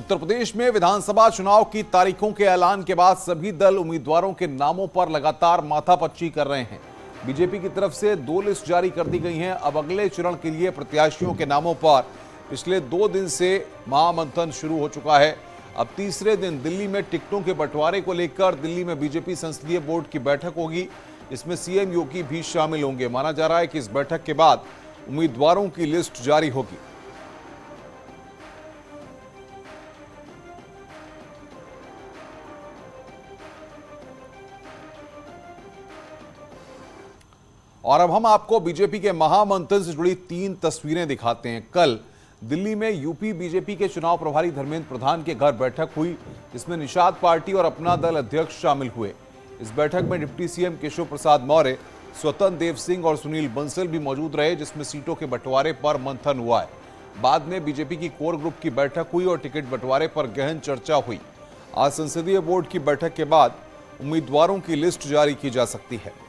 उत्तर प्रदेश में विधानसभा चुनाव की तारीखों के ऐलान के बाद सभी दल उम्मीदवारों के नामों पर लगातार माथापच्ची कर रहे हैं। बीजेपी की तरफ से 2 लिस्ट जारी कर दी गई हैं। अब अगले चरण के लिए प्रत्याशियों के नामों पर पिछले 2 दिन से महामंथन शुरू हो चुका है। अब तीसरे दिन दिल्ली में टिकटों के बंटवारे को लेकर दिल्ली में बीजेपी संसदीय बोर्ड की बैठक होगी। इसमें सीएम योगी भी शामिल होंगे। माना जा रहा है कि इस बैठक के बाद उम्मीदवारों की लिस्ट जारी होगी। और अब हम आपको बीजेपी के महामंथन से जुड़ी 3 तस्वीरें दिखाते हैं। कल दिल्ली में यूपी बीजेपी के चुनाव प्रभारी धर्मेंद्र प्रधान के घर बैठक हुई, जिसमें निषाद पार्टी और अपना दल अध्यक्ष शामिल हुए। इस बैठक में डिप्टी सीएम केशव प्रसाद मौर्य, स्वतंत्र देव सिंह और सुनील बंसल भी मौजूद रहे, जिसमें सीटों के बंटवारे पर मंथन हुआ है। बाद में बीजेपी की कोर ग्रुप की बैठक हुई और टिकट बंटवारे पर गहन चर्चा हुई। आज संसदीय बोर्ड की बैठक के बाद उम्मीदवारों की लिस्ट जारी की जा सकती है।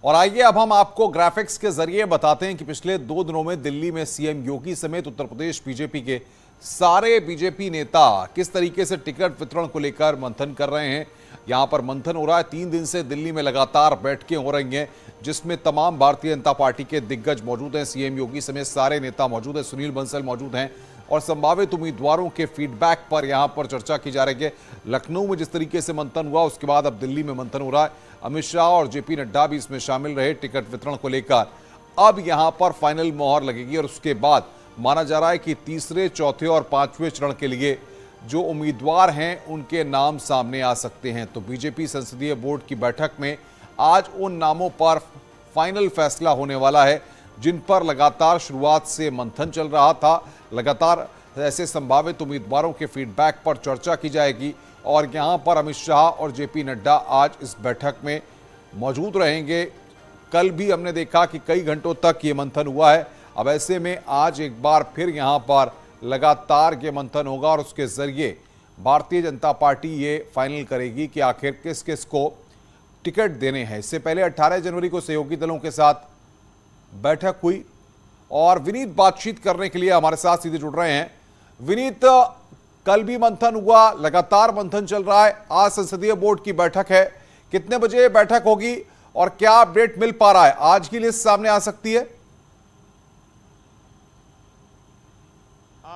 और आइए अब हम आपको ग्राफिक्स के जरिए बताते हैं कि पिछले 2 दिनों में दिल्ली में सीएम योगी समेत उत्तर प्रदेश बीजेपी के सारे बीजेपी नेता किस तरीके से टिकट वितरण को लेकर मंथन कर रहे हैं। यहां पर मंथन हो रहा है। 3 दिन से दिल्ली में लगातार बैठकें हो रही हैं, जिसमें तमाम भारतीय जनता पार्टी के दिग्गज मौजूद हैं। सीएम योगी समेत सारे नेता मौजूद हैं। सुनील बंसल मौजूद हैं और संभावित उम्मीदवारों के फीडबैक पर यहां पर चर्चा की जा रही है। लखनऊ में जिस तरीके से मंथन हुआ, उसके बाद अब दिल्ली में मंथन हो रहा है। अमित शाह और जेपी नड्डा भी इसमें शामिल रहे टिकट वितरण को लेकर। अब यहां पर फाइनल मोहर लगेगी और उसके बाद माना जा रहा है कि तीसरे, चौथे और 5वें चरण के लिए जो उम्मीदवार हैं उनके नाम सामने आ सकते हैं। तो बीजेपी संसदीय बोर्ड की बैठक में आज उन नामों पर फाइनल फैसला होने वाला है, जिन पर लगातार शुरुआत से मंथन चल रहा था। लगातार ऐसे संभावित उम्मीदवारों के फीडबैक पर चर्चा की जाएगी और यहां पर अमित शाह और जेपी नड्डा आज इस बैठक में मौजूद रहेंगे। कल भी हमने देखा कि कई घंटों तक ये मंथन हुआ है। अब ऐसे में आज एक बार फिर यहां पर लगातार ये मंथन होगा और उसके जरिए भारतीय जनता पार्टी ये फाइनल करेगी कि आखिर किस किस को टिकट देने हैं। इससे पहले 18 जनवरी को सहयोगी दलों के साथ बैठक हुई और विनीत बातचीत करने के लिए हमारे साथ सीधे जुड़ रहे हैं। विनीत, कल भी मंथन हुआ, लगातार मंथन चल रहा है, आज संसदीय बोर्ड की बैठक है। कितने बजे बैठक होगी और क्या अपडेट मिल पा रहा है? आज की लिस्ट सामने आ सकती है?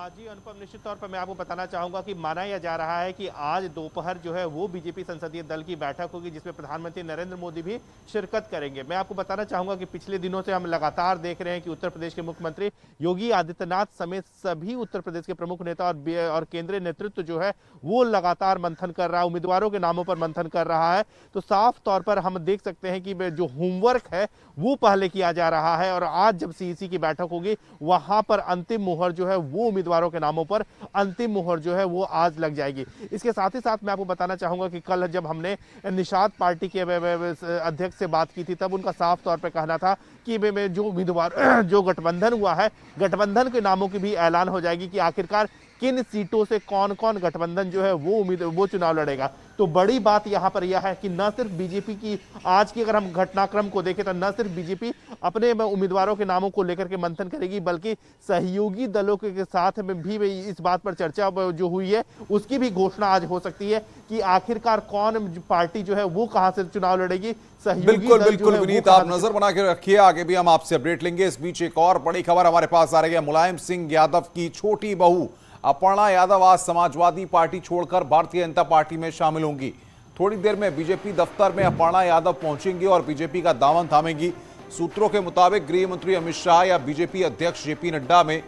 जी अनुपम, निश्चित तौर पर मैं आपको बताना चाहूंगा कि माना यह जा रहा है कि आज दोपहर जो है वो बीजेपी संसदीय दल की बैठक होगी, जिसमें प्रधानमंत्री नरेंद्र मोदी भी शिरकत करेंगे। मैं आपको बताना चाहूंगा कि पिछले दिनों से हम लगातार देख रहे हैं कि उत्तर प्रदेश के मुख्यमंत्री योगी आदित्यनाथ समेत सभी उत्तर प्रदेश के प्रमुख नेता और केंद्रीय नेतृत्व जो है वो लगातार मंथन कर रहा है, उम्मीदवारों के नामों पर मंथन कर रहा है। तो साफ तौर पर हम देख सकते हैं कि जो होमवर्क है वो पहले किया जा रहा है और आज जब सीईसी की बैठक होगी वहां पर अंतिम मुहर जो है वो उम्मीदवारों के नामों पर अंतिम मुहर जो है वो आज लग जाएगी। इसके साथ ही साथ मैं आपको बताना चाहूंगा कि कल जब हमने निषाद पार्टी के अध्यक्ष से बात की थी, तब उनका साफ तौर पर कहना था कि जो उम्मीदवार जो गठबंधन हुआ है, गठबंधन के नामों की भी ऐलान हो जाएगी कि आखिरकार किन सीटों से कौन कौन गठबंधन जो है वो चुनाव लड़ेगा। तो बड़ी बात यहां पर यह है कि न सिर्फ बीजेपी की आज की अगर हम घटनाक्रम को देखें तो न सिर्फ बीजेपी अपने उम्मीदवारों के नामों को लेकर के मंथन करेगी, बल्कि सहयोगी दलों के साथ में भी इस बात पर चर्चा जो हुई है उसकी भी घोषणा आज हो सकती है कि आखिरकार कौन पार्टी जो है वो कहां से चुनाव लड़ेगी। बिल्कुल बिल्कुल विनीत, आप नजर बना के रखिए, आगे भी हम आपसे अपडेट लेंगे। इस बीच एक और बड़ी खबर हमारे पास आ रही है। मुलायम सिंह यादव की छोटी बहू अपर्णा यादव आज समाजवादी पार्टी छोड़कर भारतीय जनता पार्टी में शामिल होंगी। थोड़ी देर में बीजेपी दफ्तर में अपर्णा यादव पहुंचेंगी और बीजेपी का दामन थामेंगी। सूत्रों के मुताबिक गृह मंत्री अमित शाह या बीजेपी अध्यक्ष जेपी नड्डा में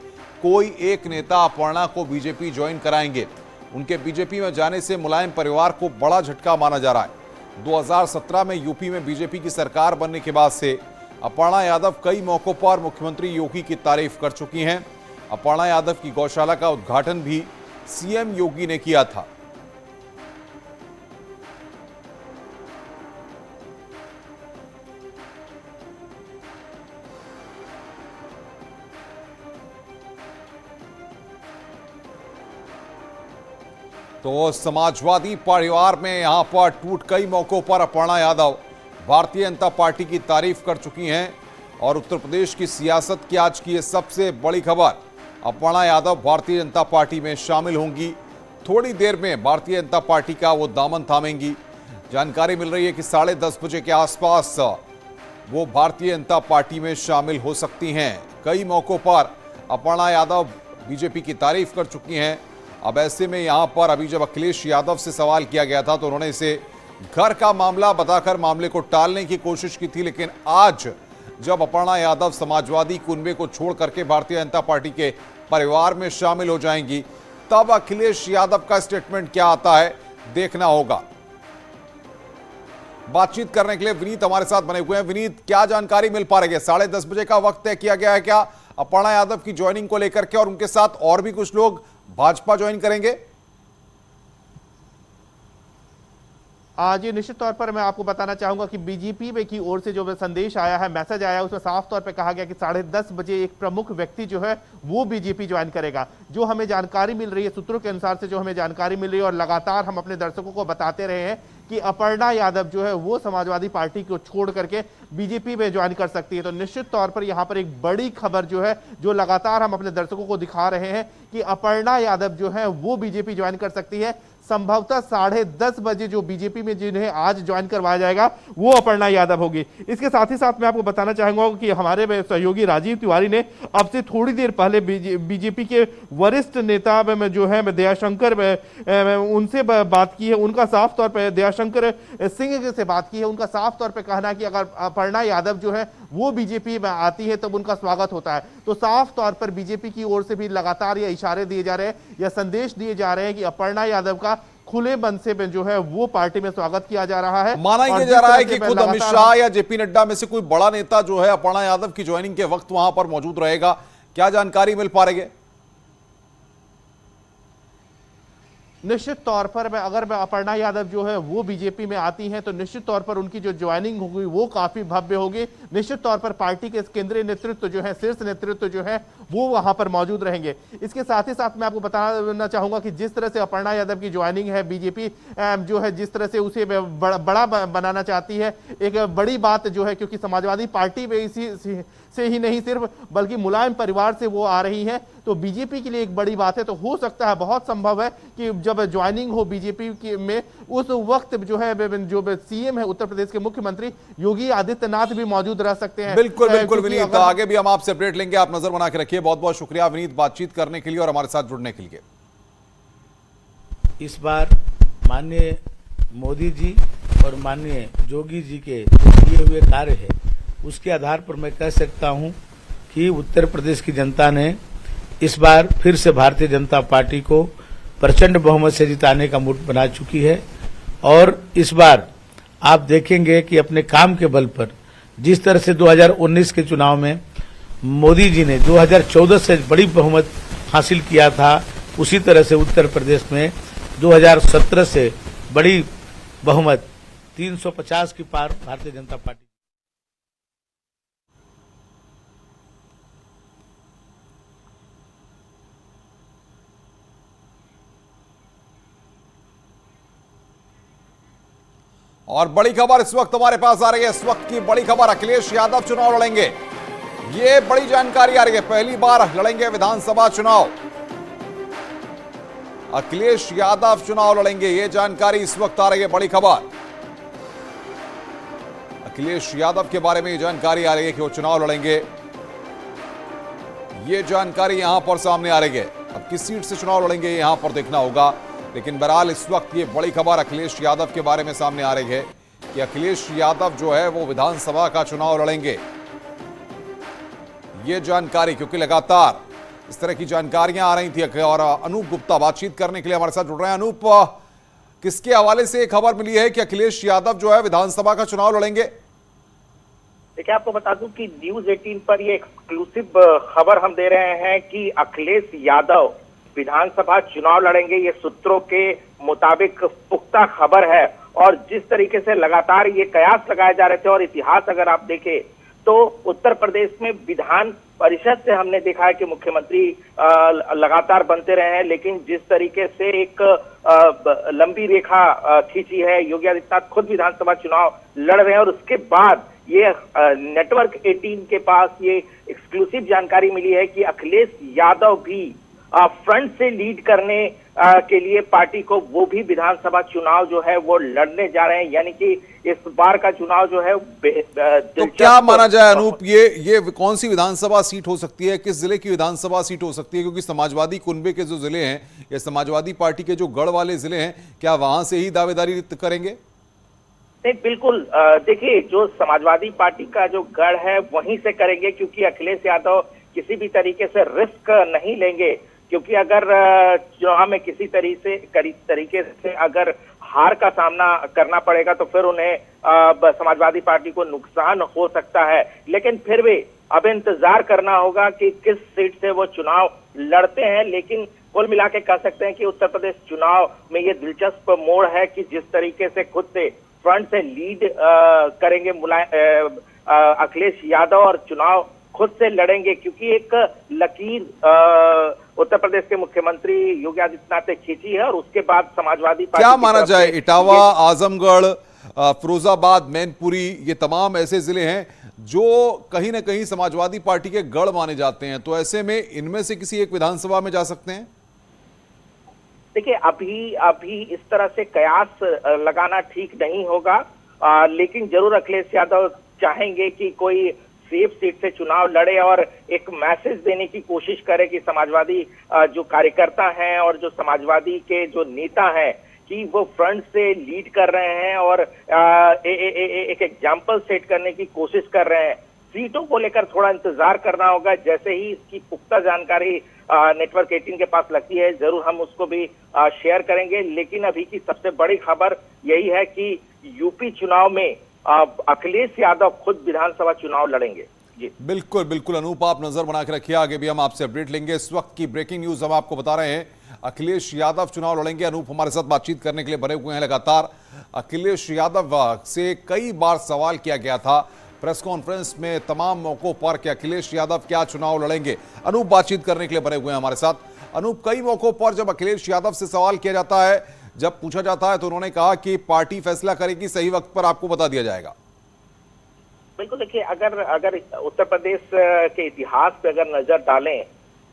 कोई एक नेता अपर्णा को बीजेपी ज्वाइन कराएंगे। उनके बीजेपी में जाने से मुलायम परिवार को बड़ा झटका माना जा रहा है। 2017 में यूपी में बीजेपी की सरकार बनने के बाद से अपर्णा यादव कई मौकों पर मुख्यमंत्री योगी की तारीफ कर चुकी हैं। अपर्णा यादव की गौशाला का उद्घाटन भी सीएम योगी ने किया था। तो समाजवादी परिवार में यहां पर टूट कई मौकों पर अपर्णा यादव भारतीय जनता पार्टी की तारीफ कर चुकी हैं और उत्तर प्रदेश की सियासत की आज की ये सबसे बड़ी खबर, अपर्णा यादव भारतीय जनता पार्टी में शामिल होंगी। थोड़ी देर में भारतीय जनता पार्टी का वो दामन थामेंगी। जानकारी मिल रही है कि 10:30 बजे के आसपास वो भारतीय जनता पार्टी में शामिल हो सकती हैं। कई मौकों पर अपर्णा यादव बीजेपी की तारीफ कर चुकी हैं। अब ऐसे में यहां पर अभी जब अखिलेश यादव से सवाल किया गया था तो उन्होंने इसे घर का मामला बताकर मामले को टालने की कोशिश की थी, लेकिन आज जब अपर्णा यादव समाजवादी कुनबे को छोड़ करके भारतीय जनता पार्टी के परिवार में शामिल हो जाएंगी, तब अखिलेश यादव का स्टेटमेंट क्या आता है देखना होगा। बातचीत करने के लिए विनीत हमारे साथ बने हुए हैं। विनीत, क्या जानकारी मिल पा रही है? 10:30 बजे का वक्त तय किया गया है क्या अपर्णा यादव की ज्वाइनिंग को लेकर के, और उनके साथ और भी कुछ लोग भाजपा ज्वाइन करेंगे? आज ये निश्चित तौर पर मैं आपको बताना चाहूंगा कि बीजेपी में की ओर से जो संदेश आया है, मैसेज आया है, उसमें साफ तौर पे कहा गया कि 10:30 बजे एक प्रमुख व्यक्ति जो है वो बीजेपी ज्वाइन करेगा। जो हमें जानकारी मिल रही है, सूत्रों के अनुसार से जो हमें जानकारी मिल रही है और लगातार हम अपने दर्शकों को बताते रहे हैं कि अपर्णा यादव जो है वो समाजवादी पार्टी को छोड़ करके बीजेपी में ज्वाइन कर सकती है। तो निश्चित तौर पर यहां पर एक बड़ी खबर जो है, जो लगातार हम अपने दर्शकों को दिखा रहे हैं कि अपर्णा यादव जो है वो बीजेपी ज्वाइन कर सकती है। संभवतः 10:30 बजे जो बीजेपी में जिन्हें आज ज्वाइन करवाया जाएगा वो अपर्णा यादव होगी। इसके साथ ही साथ मैं आपको बताना चाहूंगा कि हमारे सहयोगी राजीव तिवारी ने अब से थोड़ी देर पहले बीजेपी के वरिष्ठ नेता में जो है दयाशंकर उनसे बात की है। उनका साफ तौर पर दयाशंकर सिंह से बात की है। उनका साफ तौर पर कहना है कि अगर अपर्णा यादव जो है वो बीजेपी में आती है तब उनका स्वागत होता है। तो साफ तौर पर बीजेपी की ओर से भी लगातार ये इशारे दिए जा रहे हैं या संदेश दिए जा रहे हैं कि अपर्णा यादव का खुले मन से जो है वो पार्टी में स्वागत किया जा रहा है। माना यह जा रहा है कि खुद अमित शाह या जेपी नड्डा में से कोई बड़ा नेता जो है अपर्णा यादव की ज्वाइनिंग के वक्त वहां पर मौजूद रहेगा। क्या जानकारी मिल पा रही है? निश्चित तौर पर अगर अपर्णा यादव जो है वो बीजेपी में आती हैं तो निश्चित तौर पर उनकी जो ज्वाइनिंग होगी वो काफी भव्य होगी। निश्चित तौर पर पार्टी के केंद्रीय नेतृत्व जो है, शीर्ष नेतृत्व जो है वो वहां पर मौजूद रहेंगे। इसके साथ ही साथ मैं आपको बताना चाहूंगा कि जिस तरह से अपर्णा यादव की ज्वाइनिंग है, बीजेपी जो है जिस तरह से उसे बड़ा बनाना चाहती है, एक बड़ी बात जो है, क्योंकि समाजवादी पार्टी में इसी से ही नहीं सिर्फ बल्कि मुलायम परिवार से वो आ रही है, तो बीजेपी के लिए एक बड़ी बात है। तो हो सकता है, बहुत संभव है कि जब ज्वाइनिंग हो बीजेपी में उस वक्त जो है जो सीएम है उत्तर प्रदेश के मुख्यमंत्री योगी आदित्यनाथ भी मौजूद रह सकते हैं। बिल्कुल बिल्कुल विनीत, आगे भी हम आपसे अपडेट लेंगे, आप नजर बना के रखिए। बहुत बहुत शुक्रिया विनीत बातचीत करने के लिए और हमारे साथ जुड़ने के लिए। इस बार माननीय मोदी जी और माननीय जोगी जी के जो किए हुए कार्य है उसके आधार पर मैं कह सकता हूं कि उत्तर प्रदेश की जनता ने इस बार फिर से भारतीय जनता पार्टी को प्रचंड बहुमत से जिताने का मूड बना चुकी है। और इस बार आप देखेंगे कि अपने काम के बल पर जिस तरह से 2019 के चुनाव में मोदी जी ने 2014 से बड़ी बहुमत हासिल किया था, उसी तरह से उत्तर प्रदेश में 2017 से बड़ी बहुमत 350 की पार भारतीय जनता पार्टी। और बड़ी खबर इस वक्त हमारे पास आ रही है। इस वक्त की बड़ी खबर, अखिलेश यादव चुनाव लड़ेंगे, ये बड़ी जानकारी आ रही है। पहली बार लड़ेंगे विधानसभा चुनाव, अखिलेश यादव चुनाव लड़ेंगे, ये जानकारी इस वक्त आ रही है। बड़ी खबर अखिलेश यादव के बारे में ये जानकारी आ रही है कि वो चुनाव लड़ेंगे, ये जानकारी यहां पर सामने आ रही है। अब किस सीट से चुनाव लड़ेंगे यहां पर देखना होगा, लेकिन बहरहाल इस वक्त ये बड़ी खबर अखिलेश यादव के बारे में सामने आ रही है कि अखिलेश यादव जो है वो विधानसभा का चुनाव लड़ेंगे। ये जानकारी, क्योंकि लगातार इस तरह की जानकारियां आ रही थी और अनूप गुप्ता बातचीत करने के लिए हमारे साथ जुड़ रहे हैं। अनूप, किसके हवाले से खबर मिली है कि अखिलेश यादव जो है विधानसभा का चुनाव लड़ेंगे? देखिए, आपको बता दूं कि न्यूज 18 पर ये एक्सक्लूसिव खबर हम दे रहे हैं कि अखिलेश यादव विधानसभा चुनाव लड़ेंगे। ये सूत्रों के मुताबिक पुख्ता खबर है और जिस तरीके से लगातार ये कयास लगाए जा रहे थे और इतिहास अगर आप देखें तो उत्तर प्रदेश में विधान परिषद से हमने देखा है कि मुख्यमंत्री लगातार बनते रहे हैं, लेकिन जिस तरीके से एक लंबी रेखा खींची है, योगी आदित्यनाथ खुद विधानसभा चुनाव लड़ रहे हैं और उसके बाद ये नेटवर्क 18 के पास ये एक्सक्लूसिव जानकारी मिली है कि अखिलेश यादव भी फ्रंट से लीड करने के लिए पार्टी को वो भी विधानसभा चुनाव जो है वो लड़ने जा रहे हैं, यानी कि इस बार का चुनाव जो है तो क्या माना जाए अनूप, ये कौन सी विधानसभा सीट हो सकती है, किस जिले की विधानसभा सीट हो सकती है? क्योंकि समाजवादी कुनबे के जो जिले हैं या समाजवादी पार्टी के जो गढ़ वाले जिले हैं, क्या वहां से ही दावेदारी करेंगे? नहीं, बिल्कुल। देखिए, जो समाजवादी पार्टी का जो गढ़ है वहीं से करेंगे, क्योंकि अखिलेश यादव किसी भी तरीके से रिस्क नहीं लेंगे, क्योंकि अगर चुनाव में किसी तरीके से अगर हार का सामना करना पड़ेगा तो फिर उन्हें समाजवादी पार्टी को नुकसान हो सकता है। लेकिन फिर भी अब इंतजार करना होगा कि किस सीट से वो चुनाव लड़ते हैं। लेकिन कुल मिला के कह सकते हैं कि उत्तर प्रदेश चुनाव में ये दिलचस्प मोड़ है कि जिस तरीके से खुद से फ्रंट से लीड करेंगे अखिलेश यादव और चुनाव खुद से लड़ेंगे, क्योंकि एक लकीर उत्तर प्रदेश के मुख्यमंत्री योगी आदित्यनाथ ने खींची है और उसके बाद समाजवादी पार्टी क्या माना जाए, इटावा, आजमगढ़, फिरोजाबाद, मैनपुरी, ये तमाम ऐसे जिले हैं जो कहीं ना कहीं समाजवादी पार्टी के गढ़ माने जाते हैं, तो ऐसे में इनमें से किसी एक विधानसभा में जा सकते हैं? देखिए, अभी इस तरह से कयास लगाना ठीक नहीं होगा, लेकिन जरूर अखिलेश यादव चाहेंगे कि कोई सेफ सीट से चुनाव लड़े और एक मैसेज देने की कोशिश करे कि समाजवादी जो कार्यकर्ता हैं और जो समाजवादी के जो नेता हैं कि वो फ्रंट से लीड कर रहे हैं और एक एग्जाम्पल सेट करने की कोशिश कर रहे हैं। सीटों को लेकर थोड़ा इंतजार करना होगा, जैसे ही इसकी पुख्ता जानकारी नेटवर्क 18 के पास लगती है जरूर हम उसको भी शेयर करेंगे। लेकिन अभी की सबसे बड़ी खबर यही है कि यूपी चुनाव में अखिलेश यादव खुद विधानसभा चुनाव लड़ेंगे। जी बिल्कुल बिल्कुल अनूप, आप नजर बना के रखिए, आगे भी हम आपसे अपडेट लेंगे। इस वक्त की ब्रेकिंग न्यूज हम आपको बता रहे हैं, अखिलेश यादव चुनाव लड़ेंगे। अनूप हमारे साथ बातचीत करने के लिए बने हुए हैं लगातार। अखिलेश यादव से कई बार सवाल किया गया था प्रेस कॉन्फ्रेंस में तमाम मौकों पर कि अखिलेश यादव क्या चुनाव लड़ेंगे। अनूप बातचीत करने के लिए बने हुए हैं हमारे साथ। अनूप, कई मौकों पर जब अखिलेश यादव से सवाल किया जाता है, जब पूछा जाता है, तो उन्होंने कहा कि पार्टी फैसला करेगी, सही वक्त पर आपको बता दिया जाएगा। बिल्कुल, देखिए, अगर उत्तर प्रदेश के इतिहास पे अगर नजर डालें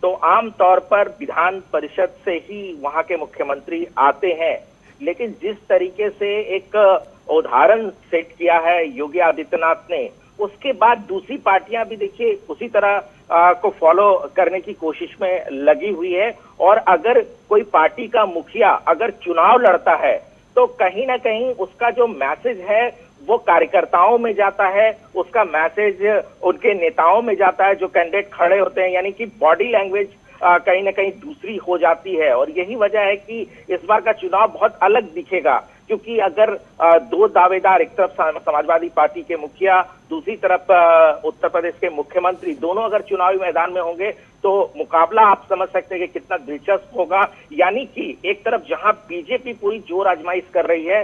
तो आम तौर पर विधान परिषद से ही वहां के मुख्यमंत्री आते हैं, लेकिन जिस तरीके से एक उदाहरण सेट किया है योगी आदित्यनाथ ने, उसके बाद दूसरी पार्टियां भी देखिए उसी तरह को फॉलो करने की कोशिश में लगी हुई है। और अगर कोई पार्टी का मुखिया अगर चुनाव लड़ता है तो कहीं ना कहीं उसका जो मैसेज है वो कार्यकर्ताओं में जाता है, उसका मैसेज उनके नेताओं में जाता है जो कैंडिडेट खड़े होते हैं, यानी कि बॉडी लैंग्वेज कहीं ना कहीं दूसरी हो जाती है। और यही वजह है कि इस बार का चुनाव बहुत अलग दिखेगा, क्योंकि अगर दो दावेदार, एक तरफ समाजवादी पार्टी के मुखिया, दूसरी तरफ उत्तर प्रदेश के मुख्यमंत्री, दोनों अगर चुनावी मैदान में होंगे तो मुकाबला आप समझ सकते हैं कि कितना दिलचस्प होगा। यानी कि एक तरफ जहां बीजेपी पूरी जोर आजमाइश कर रही है,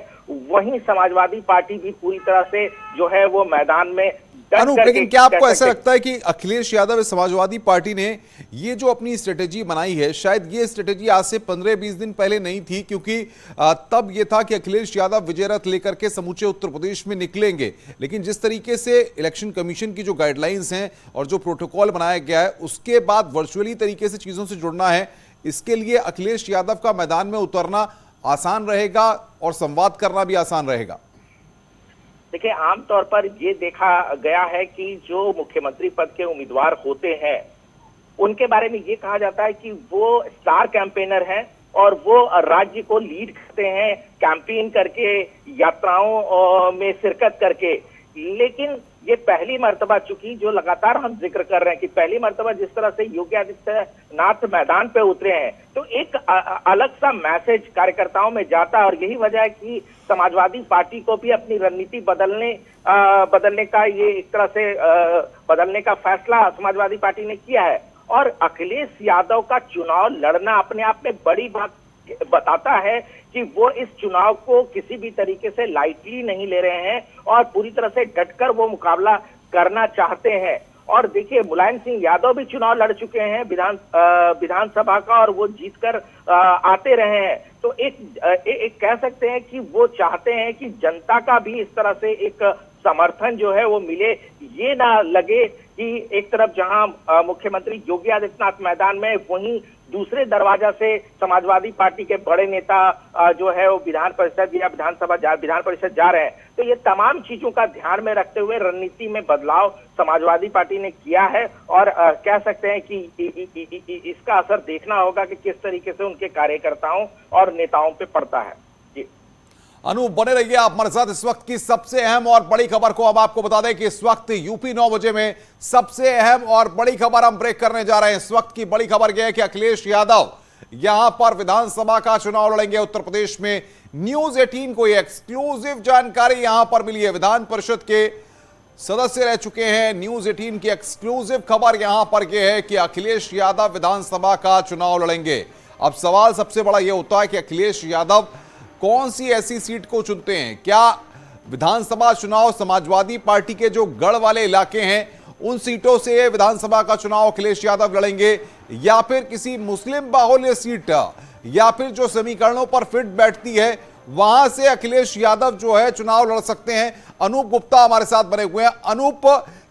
वहीं समाजवादी पार्टी भी पूरी तरह से जो है वो मैदान में। अनूप, लेकिन क्या आपको ऐसा लगता है कि अखिलेश यादव समाजवादी पार्टी ने ये जो अपनी स्ट्रेटेजी बनाई है, शायद ये स्ट्रेटेजी आज से 15-20 दिन पहले नहीं थी, क्योंकि तब ये था कि अखिलेश यादव विजय रथ लेकर के समूचे उत्तर प्रदेश में निकलेंगे, लेकिन जिस तरीके से इलेक्शन कमीशन की जो गाइडलाइंस हैं और जो प्रोटोकॉल बनाया गया है, उसके बाद वर्चुअली तरीके से चीजों से जुड़ना है, इसके लिए अखिलेश यादव का मैदान में उतरना आसान रहेगा और संवाद करना भी आसान रहेगा। देखिए, आमतौर पर ये देखा गया है कि जो मुख्यमंत्री पद के उम्मीदवार होते हैं उनके बारे में ये कहा जाता है कि वो स्टार कैंपेनर हैं और वो राज्य को लीड करते हैं कैंपेन करके, यात्राओं में शिरकत करके। लेकिन ये पहली मर्तबा, चूंकि जो लगातार हम जिक्र कर रहे हैं कि पहली मर्तबा जिस तरह से योगी आदित्यनाथ मैदान पे उतरे हैं, तो एक अलग सा मैसेज कार्यकर्ताओं में जाता है। और यही वजह है कि समाजवादी पार्टी को भी अपनी रणनीति बदलने का ये एक तरह से बदलने का फैसला समाजवादी पार्टी ने किया है। और अखिलेश यादव का चुनाव लड़ना अपने आप में बड़ी बात बताता है कि वो इस चुनाव को किसी भी तरीके से लाइटली नहीं ले रहे हैं और पूरी तरह से डटकर वो मुकाबला करना चाहते हैं। और देखिए, मुलायम सिंह यादव भी चुनाव लड़ चुके हैं विधानसभा का, और वो जीतकर आते रहे हैं। तो एक कह सकते हैं कि वो चाहते हैं कि जनता का भी इस तरह से एक समर्थन जो है वो मिले। ये ना लगे कि एक तरफ जहां मुख्यमंत्री योगी आदित्यनाथ मैदान में, वहीं दूसरे दरवाजा से समाजवादी पार्टी के बड़े नेता जो है वो विधान परिषद या विधान परिषद जा रहे हैं। तो ये तमाम चीजों का ध्यान में रखते हुए रणनीति में बदलाव समाजवादी पार्टी ने किया है, और कह सकते हैं कि इसका असर देखना होगा कि किस तरीके से उनके कार्यकर्ताओं और नेताओं पे पड़ता है। जी अनूप, बने रहिए आप हमारे साथ। इस वक्त की सबसे अहम और बड़ी खबर को अब आपको बता दें कि इस वक्त यूपी 9 बजे में सबसे अहम और बड़ी खबर हम ब्रेक करने जा रहे हैं। इस वक्त की बड़ी खबर यह है कि अखिलेश यादव यहां पर विधानसभा का चुनाव लड़ेंगे उत्तर प्रदेश में। न्यूज 18 को यह एक्सक्लूसिव जानकारी यहां पर मिली है। विधान परिषद के सदस्य रह चुके हैं। न्यूज 18 की एक्सक्लूसिव खबर यहां पर यह है कि अखिलेश यादव विधानसभा का चुनाव लड़ेंगे। अब सवाल सबसे बड़ा यह होता है कि अखिलेश यादव कौन सी ऐसी सीट को चुनते हैं। क्या विधानसभा चुनाव समाजवादी पार्टी के जो गढ़ वाले इलाके हैं उन सीटों से विधानसभा का चुनाव अखिलेश यादव लड़ेंगे, या फिर किसी मुस्लिम बाहुल्य सीट या फिर जो समीकरणों पर फिट बैठती है वहां से अखिलेश यादव जो है चुनाव लड़ सकते हैं। अनूप गुप्ता हमारे साथ बने हुए हैं। अनूप,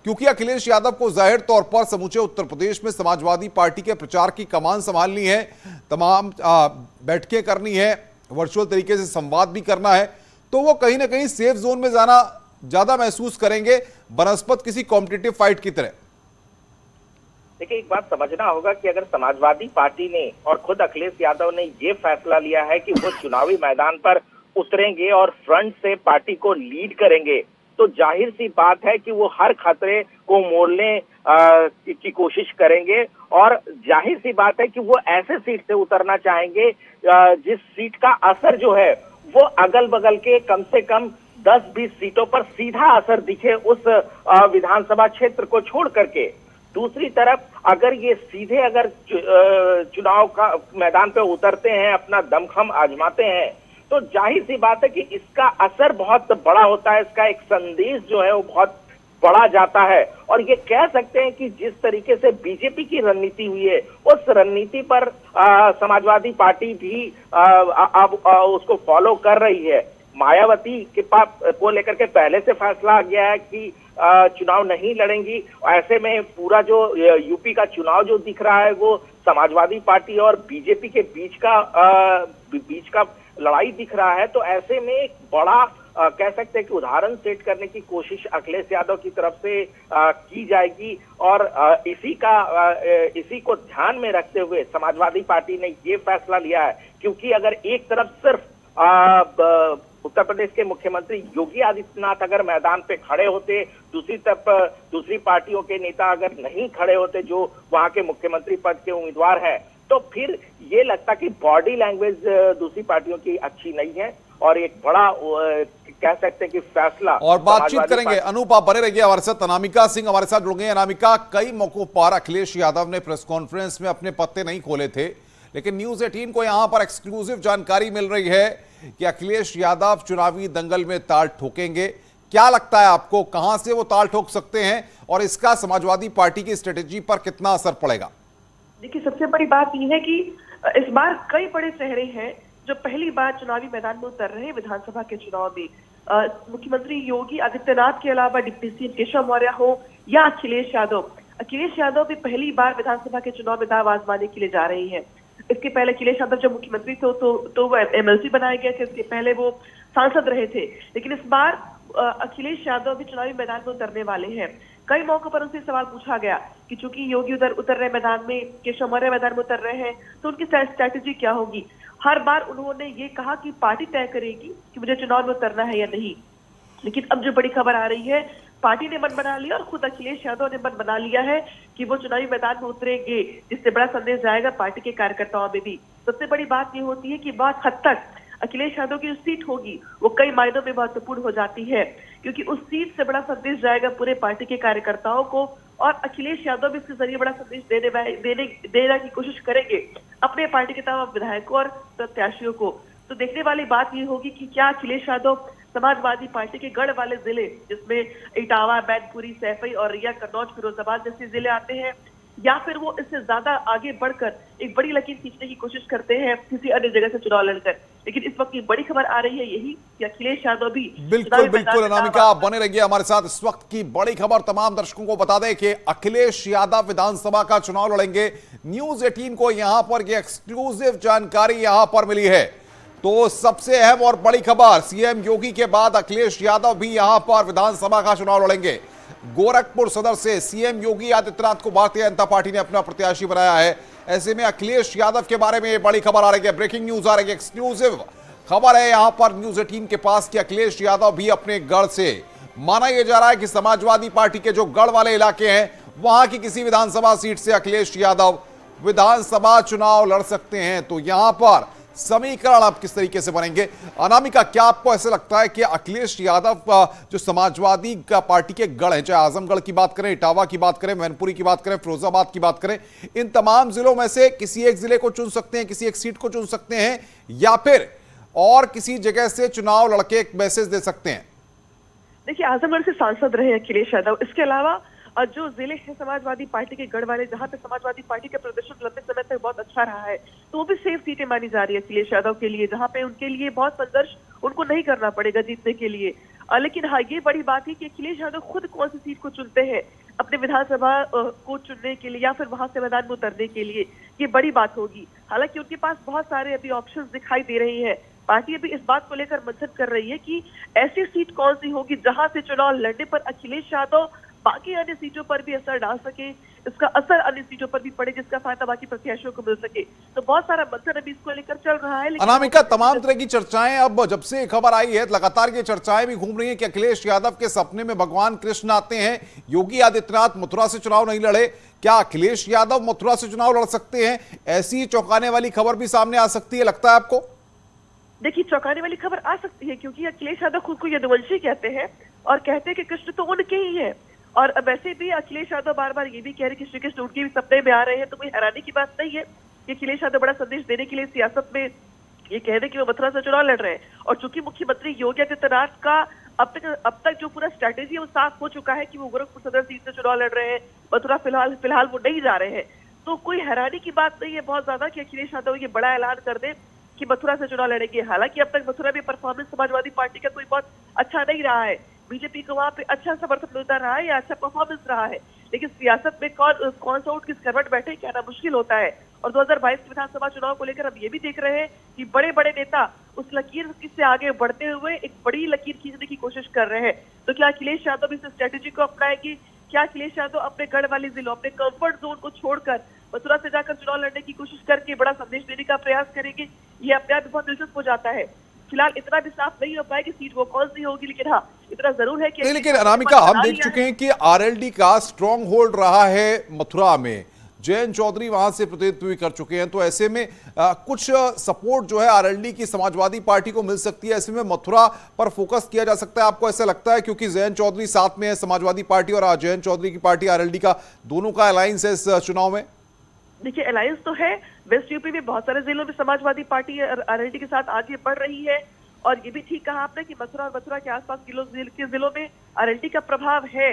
क्योंकि अखिलेश यादव को जाहिर तौर पर समूचे उत्तर प्रदेश में समाजवादी पार्टी के प्रचार की कमान संभालनी है, तमाम बैठकें करनी है, वर्चुअल तरीके से संवाद भी करना है, तो वो कहीं ना कहीं सेफ जोन में जाना ज्यादा महसूस करेंगे बनस्पत किसी कॉम्पिटिटिव फाइट की तरह। देखिए, एक बात समझना होगा कि अगर समाजवादी पार्टी ने और खुद अखिलेश यादव ने ये फैसला लिया है कि वो चुनावी मैदान पर उतरेंगे और फ्रंट से पार्टी को लीड करेंगे, तो जाहिर सी बात है कि वो हर खतरे को मोड़ने की कोशिश करेंगे, और जाहिर सी बात है कि वो ऐसे सीट से उतरना चाहेंगे जिस सीट का असर जो है वो अगल बगल के कम से कम 10-20 सीटों पर सीधा असर दिखे उस विधानसभा क्षेत्र को छोड़ करके। दूसरी तरफ अगर ये सीधे अगर चुनाव का मैदान पे उतरते हैं, अपना दमखम आजमाते हैं, तो जाहिर सी बात है कि इसका असर बहुत बड़ा होता है, इसका एक संदेश जो है वो बहुत बड़ा जाता है। और ये कह सकते हैं कि जिस तरीके से बीजेपी की रणनीति हुई है, उस रणनीति पर समाजवादी पार्टी भी अब उसको फॉलो कर रही है। मायावती के पास को लेकर के पहले से फैसला आ गया है कि चुनाव नहीं लड़ेंगी। ऐसे में पूरा जो यूपी का चुनाव जो दिख रहा है वो समाजवादी पार्टी और बीजेपी के बीच का लड़ाई दिख रहा है। तो ऐसे में एक बड़ा कह सकते हैं कि उदाहरण सेट करने की कोशिश अखिलेश यादव की तरफ से की जाएगी, और इसी को ध्यान में रखते हुए समाजवादी पार्टी ने ये फैसला लिया है। क्योंकि अगर एक तरफ सिर्फ उत्तर प्रदेश के मुख्यमंत्री योगी आदित्यनाथ अगर मैदान पे खड़े होते, दूसरी तरफ दूसरी पार्टियों के नेता अगर नहीं खड़े होते जो वहां के मुख्यमंत्री पद के उम्मीदवार हैं, तो फिर ये लगता कि बॉडी लैंग्वेज दूसरी पार्टियों की अच्छी नहीं है, और एक बड़ा कह सकते हैं कि फैसला। और बातचीत करेंगे। अनूप, आप बने रहिए हमारे साथ। अनामिका सिंह हमारे साथ जुड़ गए। अनामिका, कई मौकों पर अखिलेश यादव ने प्रेस कॉन्फ्रेंस में अपने पत्ते नहीं खोले थे, लेकिन न्यूज 18 को यहां पर एक्सक्लूसिव जानकारी मिल रही है कि अखिलेश यादव चुनावी दंगल में ताल ठोकेंगे। क्या लगता है आपको, कहां से वो ताल ठोक सकते हैं और इसका समाजवादी पार्टी की स्ट्रेटेजी पर कितना असर पड़ेगा? देखिए, सबसे बड़ी बात यह है कि इस बार कई बड़े चेहरे हैं जो पहली बार चुनावी मैदान में उतर रहे हैं विधानसभा के चुनाव में। मुख्यमंत्री योगी आदित्यनाथ के अलावा डिप्टी सीएम केशव मौर्य हो या अखिलेश यादव भी पहली बार विधानसभा के चुनाव में दाव आजमाने के लिए जा रही हैं। इसके पहले अखिलेश यादव जब मुख्यमंत्री थे तो वो एमएलसी बनाए गए थे, इसके पहले वो सांसद रहे थे। लेकिन इस बार अखिलेश यादव भी चुनावी मैदान में उतरने वाले हैं। कई मौकों पर उनसे सवाल पूछा गया कि चूंकि योगी उतर रहे मैदान में, केशव मौर्य मैदान में उतर रहे हैं, तो उनकी स्ट्रैटेजी क्या होगी। हर बार उन्होंने ये कहा कि पार्टी तय करेगी कि मुझे चुनाव में उतरना है या नहीं। लेकिन अब जो बड़ी खबर आ रही है, पार्टी ने मन बना लिया और खुद अखिलेश यादव ने मन बना लिया है कि वो चुनावी मैदान में उतरेंगे, जिससे बड़ा संदेश जाएगा पार्टी के कार्यकर्ताओं में भी। सबसे बड़ी बात ये होती है कि बहुत हद तक अखिलेश यादव की जो सीट होगी वो कई मायनों में महत्वपूर्ण हो जाती है, क्योंकि उस सीट से बड़ा संदेश जाएगा पूरे पार्टी के कार्यकर्ताओं को, और अखिलेश यादव भी इसके जरिए बड़ा संदेश देने की कोशिश करेंगे अपने पार्टी के तमाम विधायकों और प्रत्याशियों को। तो देखने वाली बात ये होगी कि क्या अखिलेश यादव समाजवादी पार्टी के गढ़ वाले जिले, जिसमें इटावा, मैनपुरी, सैफई और रिया, कन्नौज, फिरोजाबाद जैसे जिले आते हैं, या फिर वो इससे ज्यादा आगे बढ़कर एक बड़ी लकीर खींचने की कोशिश करते हैं किसी अन्य जगह से चुनाव लड़कर। लेकिन इस वक्त की बड़ी खबर आ रही है यही कि अखिलेश यादव भी बिल्कुल अनामिका, आप बने रहिए हमारे साथ। इस वक्त की बड़ी खबर तमाम दर्शकों को बता दें कि अखिलेश यादव विधानसभा का चुनाव लड़ेंगे। न्यूज 18 को यहां पर ये एक्सक्लूसिव जानकारी यहां पर मिली है। तो सबसे अहम और बड़ी खबर, सीएम योगी के बाद अखिलेश यादव भी यहां पर विधानसभा का चुनाव लड़ेंगे। गोरखपुर सदर से सीएम योगी आदित्यनाथ को भारतीय जनता पार्टी ने अपना प्रत्याशी बनाया है। ऐसे में अखिलेश यादव के बारे में बड़ी खबर आ रही है, ब्रेकिंग न्यूज आ रही है, एक्सक्लूसिव खबर है यहां पर न्यूज 18 के पास कि अखिलेश यादव भी अपने गढ़ से, माना यह जा रहा है कि समाजवादी पार्टी के जो गढ़ वाले इलाके हैं वहां की किसी विधानसभा सीट से अखिलेश यादव विधानसभा चुनाव लड़ सकते हैं। तो यहां पर समीकरण अब किस तरीके से बनेंगे? अनामिका, क्या आपको ऐसा लगता है कि अखिलेश यादव जो समाजवादी का पार्टी के गढ़ हैं, चाहे आजमगढ़ की बात करें, इटावा की बात करें, मैनपुरी की बात करें, फिरोजाबाद की बात करें, इन तमाम जिलों में से किसी एक जिले को चुन सकते हैं, किसी एक सीट को चुन सकते हैं, या फिर और किसी जगह से चुनाव लड़के एक मैसेज दे सकते हैं? देखिए, आजमगढ़ से सांसद रहे अखिलेश यादव। इसके अलावा जो जिले हैं समाजवादी पार्टी के गढ़ वाले, जहां पे समाजवादी पार्टी का प्रदर्शन लंबे समय तक बहुत अच्छा रहा है, तो वो भी सेफ सीटें मानी जा रही है अखिलेश यादव के लिए, जहां पे उनके लिए बहुत संघर्ष उनको नहीं करना पड़ेगा जीतने के लिए। लेकिन हाँ, ये बड़ी बात है कि अखिलेश यादव खुद कौन सी सीट को चुनते हैं अपने विधानसभा को चुनने के लिए या फिर वहां से मैदान में उतरने के लिए, ये बड़ी बात होगी। हालांकि उनके पास बहुत सारे अभी ऑप्शंस दिखाई दे रही है। पार्टी अभी इस बात को लेकर मंथन कर रही है कि ऐसी सीट कौन सी होगी जहां से चुनाव लड़ने पर अखिलेश यादव बाकी अन्य सीटों पर भी असर डाल सके, इसका असर अन्य सीटों पर भी पड़े, जिसका फायदा बाकी प्रत्याशियों को मिल सके। तो बहुत सारा मंथन अभी इसको लेकर चल रहा है। अनामिका, तमाम तरह की चर्चाएं, अब जब से खबर आई है लगातार ये चर्चाएं भी घूम रही हैं कि अखिलेश यादव के सपने में भगवान कृष्ण आते हैं, योगी आदित्यनाथ मथुरा से चुनाव नहीं लड़े, क्या अखिलेश यादव मथुरा से चुनाव लड़ सकते हैं? ऐसी चौंकाने वाली खबर भी सामने आ सकती है, लगता है आपको? देखिए, चौंकाने वाली खबर आ सकती है क्योंकि अखिलेश यादव खुद को यदुवंशी कहते हैं और कहते हैं कि कृष्ण तो उनके ही है। और वैसे भी अखिलेश यादव बार बार ये भी कह रहे हैं कि श्री कृष्ण उनके भी सपने में आ रहे हैं, तो कोई हैरानी की बात नहीं है कि अखिलेश यादव बड़ा संदेश देने के लिए सियासत में ये कह रहे हैं कि वो मथुरा से चुनाव लड़ रहे हैं। और चूंकि मुख्यमंत्री योगी आदित्यनाथ का अब तक जो पूरा स्ट्रैटेजी है वो साफ हो चुका है कि वो गोरखपुर सदर सीट से चुनाव लड़ रहे हैं, मथुरा फिलहाल वो नहीं जा रहे हैं। तो कोई हैरानी की बात नहीं है बहुत ज्यादा कि अखिलेश यादव ये बड़ा ऐलान कर दे कि मथुरा से चुनाव लड़ेंगे। हालांकि अब तक मथुरा में परफॉर्मेंस समाजवादी पार्टी का कोई बहुत अच्छा नहीं रहा है, बीजेपी को वहां पे अच्छा समर्थन मिलता रहा है या अच्छा परफॉर्मेंस रहा है, लेकिन सियासत में कौन सा उठ किस करवट बैठे कहना मुश्किल होता है। और 2022 विधानसभा चुनाव को लेकर हम ये भी देख रहे हैं कि बड़े बड़े नेता उस लकीर से आगे बढ़ते हुए एक बड़ी लकीर खींचने की कोशिश कर रहे हैं। तो क्या अखिलेश यादव इस स्ट्रेटेजी को अपनाएगी? क्या अखिलेश यादव अपने गढ़ वाले जिलों, अपने कंफर्ट जोन को छोड़कर मथुरा से जाकर चुनाव लड़ने की कोशिश करके बड़ा संदेश देने का प्रयास करेंगे? ये अपने आप बहुत दिलचस्प हो जाता है। फिलहाल इतना भी साफ नहीं हो पाया कि सीट वो कौन सी होगी, लेकिन हाँ, इतना जरूर है कि नहीं, लेकिन अनामिका, हम देख चुके हैं कि आरएलडी का स्ट्रॉन्ग होल्ड रहा है मथुरा में, जयंत चौधरी वहां से प्रतिनिधित्व भी कर चुके हैं। तो ऐसे में कुछ सपोर्ट जो है आरएलडी की समाजवादी पार्टी को मिल सकती है, ऐसे में मथुरा पर फोकस किया जा सकता है, आपको ऐसा लगता है? क्योंकि जयंत चौधरी साथ में है, समाजवादी पार्टी और जयंत चौधरी की पार्टी आरएलडी का, दोनों का अलायंस है इस चुनाव में। देखिए, अलायंस तो है, वेस्ट यूपी में बहुत सारे जिलों में समाजवादी पार्टी आरएलडी के साथ आगे बढ़ रही है। और ये भी ठीक कहा आपने कि मथुरा और मथुरा के आसपास के जिलों में आरएलडी का प्रभाव है।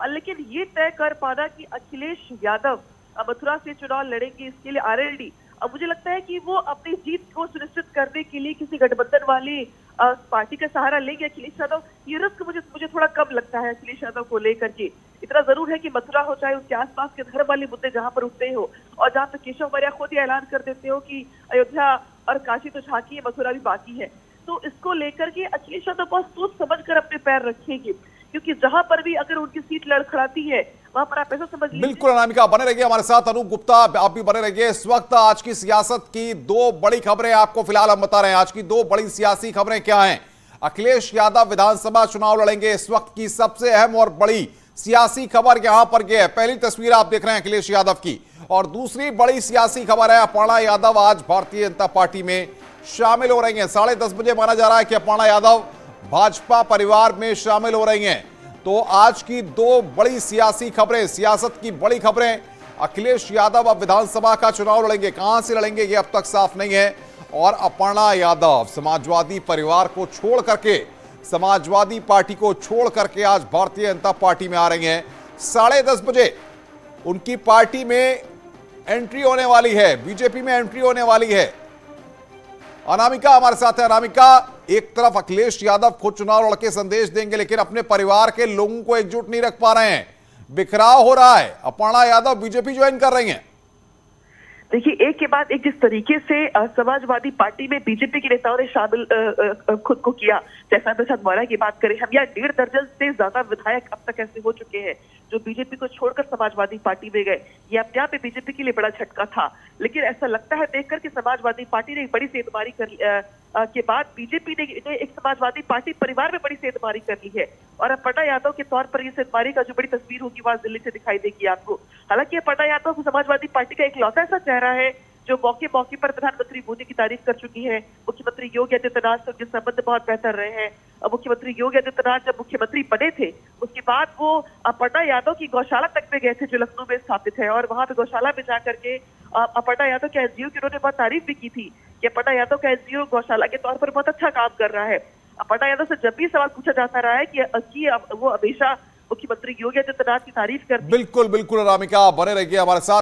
लेकिन ये तय कर पाना कि अखिलेश यादव मथुरा से चुनाव लड़ेंगे, इसके लिए आरएलडी, अब मुझे लगता है कि वो अपनी जीत को सुनिश्चित करने के लिए किसी गठबंधन वाली पार्टी का सहारा लेंगे अखिलेश यादव। ये रिस्क मुझे थोड़ा कम लगता है अखिलेश यादव को लेकर के। इतना जरूर है कि मथुरा हो, चाहे उसके आसपास के धर्म वाले मुद्दे जहां पर उठते हो, और जहां पे केशव मौर्य खुद ही ऐलान कर देते हो कि अयोध्या और काशी तो झांकी है, मथुरा भी बाकी है, तो इसको लेकर के अखिलेश यादव बहुत सोच समझ कर अपने पैर रखेंगे, क्योंकि जहां पर भी अगर उनकी सीट लड़खड़ाती है वहां पर आप ऐसा समझ लीजिए। बिल्कुल अनामिका, बने रहिए हमारे साथ। अनूप गुप्ता, आप भी बने रहिए। इस वक्त आज की सियासत की दो बड़ी खबरें आपको फिलहाल हम बता रहे हैं। आज की दो बड़ी सियासी खबरें क्या हैं? अखिलेश यादव विधानसभा चुनाव लड़ेंगे, इस वक्त की सबसे अहम और बड़ी सियासी खबर यहां पर यह है। पहली तस्वीर आप देख रहे हैं अखिलेश यादव की, और दूसरी बड़ी सियासी खबर है अपर्णा यादव आज भारतीय जनता पार्टी में शामिल हो रही हैं। 10:30 बजे माना जा रहा है कि अपर्णा यादव भाजपा परिवार में शामिल हो रही हैं। तो आज की दो बड़ी सियासी खबरें, सियासत की बड़ी खबरें, अखिलेश यादव अब विधानसभा का चुनाव लड़ेंगे, कहां से लड़ेंगे ये अब तक साफ नहीं है। और अपर्णा यादव समाजवादी परिवार को छोड़ करके समाजवादी पार्टी को छोड़ करके आज भारतीय जनता पार्टी में आ रही हैं। 10:30 बजे उनकी पार्टी में एंट्री होने वाली है, बीजेपी में एंट्री होने वाली है। अनामिका हमारे साथ है। अनामिका, एक तरफ अखिलेश यादव खुद चुनाव लड़के संदेश देंगे, लेकिन अपने परिवार के लोगों को एकजुट नहीं रख पा रहे हैं, बिखराव हो रहा है। अपर्णा यादव बीजेपी ज्वाइन कर रही हैं। देखिए, एक के बाद एक जिस तरीके से समाजवादी पार्टी में बीजेपी के नेताओं ने शामिल खुद को किया, जैसा प्रसाद मौर्य की बात करें हम, या 1.5 दर्जन से ज्यादा विधायक अब तक ऐसे हो चुके हैं जो बीजेपी को छोड़कर समाजवादी पार्टी में गए। ये अपने आप में बीजेपी के लिए बड़ा झटका था, लेकिन ऐसा लगता है देखकर कि समाजवादी पार्टी ने एक बड़ी सेंधमारी के बाद बीजेपी ने एक समाजवादी पार्टी परिवार में बड़ी सेंधमारी कर ली है। और अपर्णा यादव के तौर पर ये सेंधमारी का जो बड़ी तस्वीर होगी वह दिल्ली से दिखाई देगी आपको। हालांकि अपर्णा यादव समाजवादी पार्टी का इकलौता ऐसा चेहरा है जो मौके मौके पर प्रधानमंत्री मोदी की तारीफ कर चुकी है। मुख्यमंत्री योगी आदित्यनाथ से उनके संबंध बहुत बेहतर रहे हैं। मुख्यमंत्री योगी आदित्यनाथ जब मुख्यमंत्री बने थे उसके बाद वो अपर्णा यादव की गौशाला तक में गए थे जो लखनऊ में स्थापित है, और वहां पे गौशाला में जाकर के अपर्णा यादव के एसडीओ की उन्होंने बहुत तारीफ भी की थी कि अपर्णा यादव का एसडीओ गौशाला के तौर पर बहुत अच्छा काम कर रहा है। अपर्णा यादव से जब भी सवाल पूछा जाता रहा है कि वो हमेशा मुख्यमंत्री योगी आदित्यनाथ की तारीफ करती। बिल्कुल बिल्कुल अनामिका, बने रहिए हमारे साथ।